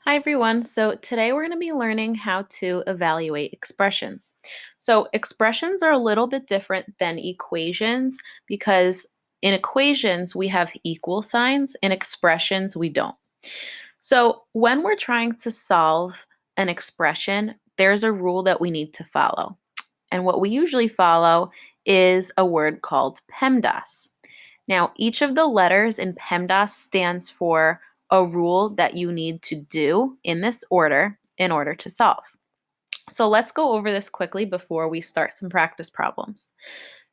Hi everyone. So today we're going to be learning how to evaluate expressions. So expressions are a little bit different than equations because in equations we have equal signs, in expressions we don't. So when we're trying to solve an expression, there's a rule that we need to follow. And what we usually follow is a word called PEMDAS. Now, each of the letters in PEMDAS stands for a rule that you need to do in this order in order to solve. So let's go over this quickly before we start some practice problems.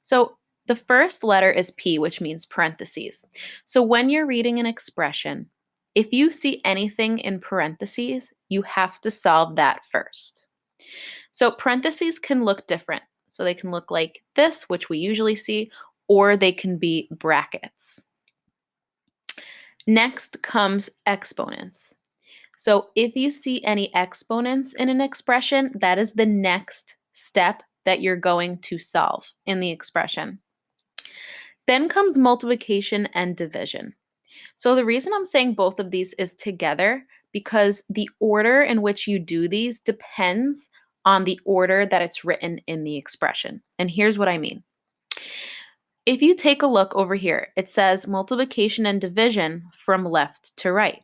So the first letter is P, which means parentheses. So when you're reading an expression, if you see anything in parentheses, you have to solve that first. So parentheses can look different. So they can look like this, which we usually see, or they can be brackets. Next comes exponents. So if you see any exponents in an expression, that is the next step that you're going to solve in the expression. Then comes multiplication and division. So the reason I'm saying both of these is together because the order in which you do these depends on the order that it's written in the expression. And here's what I mean. If you take a look over here, it says multiplication and division from left to right.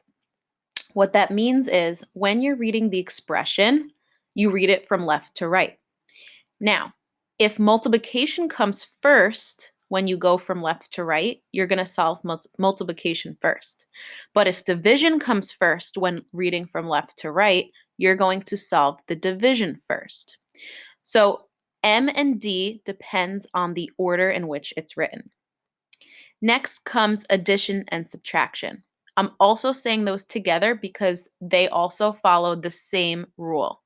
What that means is when you're reading the expression, you read it from left to right. Now, if multiplication comes first when you go from left to right, you're going to solve multiplication first. But if division comes first when reading from left to right, you're going to solve the division first. So M and D depends on the order in which it's written. Next comes addition and subtraction. I'm also saying those together because they also follow the same rule.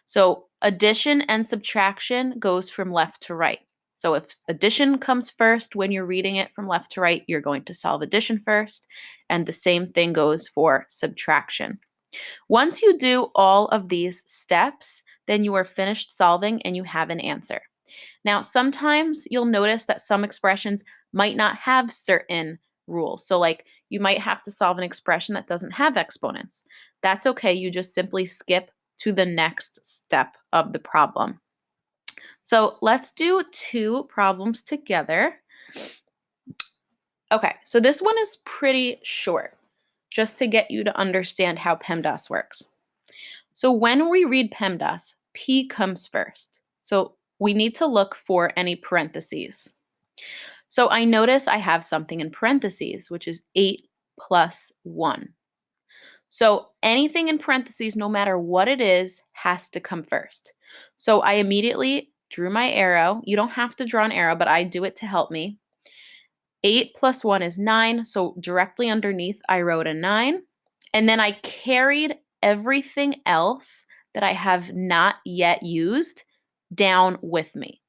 So addition and subtraction goes from left to right. So if addition comes first when you're reading it from left to right, you're going to solve addition first. And the same thing goes for subtraction. Once you do all of these steps, then you are finished solving and you have an answer. Now, sometimes you'll notice that some expressions might not have certain rules. So, like you might have to solve an expression that doesn't have exponents. That's okay. You just simply skip to the next step of the problem. So, let's do two problems together. Okay, so this one is pretty short, just to get you to understand how PEMDAS works. So, when we read PEMDAS, P comes first. So, we need to look for any parentheses. So I notice I have something in parentheses, which is 8 plus 1. So anything in parentheses, no matter what it is, has to come first. So I immediately drew my arrow. You don't have to draw an arrow, but I do it to help me. 8 plus 1 is 9. So directly underneath, I wrote a 9. And then I carried everything else that I have not yet used down with me.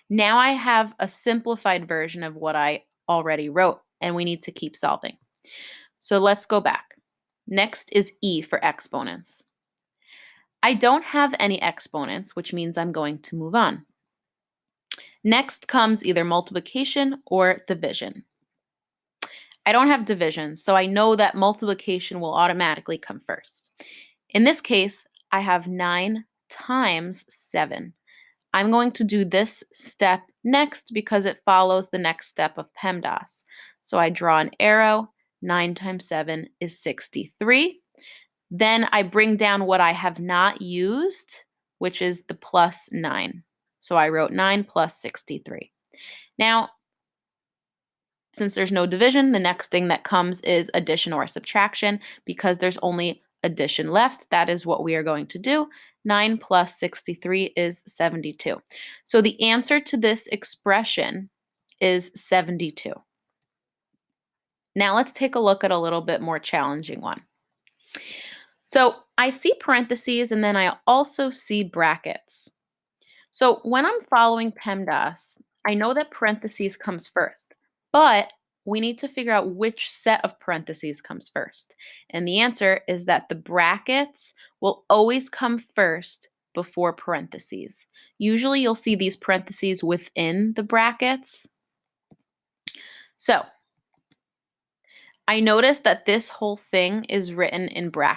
Now I have a simplified version of what I already wrote, and we need to keep solving. So let's go back. Next is E for exponents. I don't have any exponents, which means I'm going to move on. Next comes either multiplication or division. I don't have division, so I know that multiplication will automatically come first. In this case, I have 9 times 7. I'm going to do this step next because it follows the next step of PEMDAS. So I draw an arrow. 9 times 7 is 63. Then I bring down what I have not used, which is the plus 9. So I wrote 9 plus 63. Now, since there's no division, the next thing that comes is addition or subtraction. Because there's only addition left, that is what we are going to do. 9 plus 63 is 72. So the answer to this expression is 72. Now let's take a look at a little bit more challenging one. So I see parentheses and then I also see brackets. So when I'm following PEMDAS, I know that parentheses comes first, but we need to figure out which set of parentheses comes first. And the answer is that the brackets will always come first before parentheses. Usually you'll see these parentheses within the brackets. So I notice that this whole thing is written in brackets.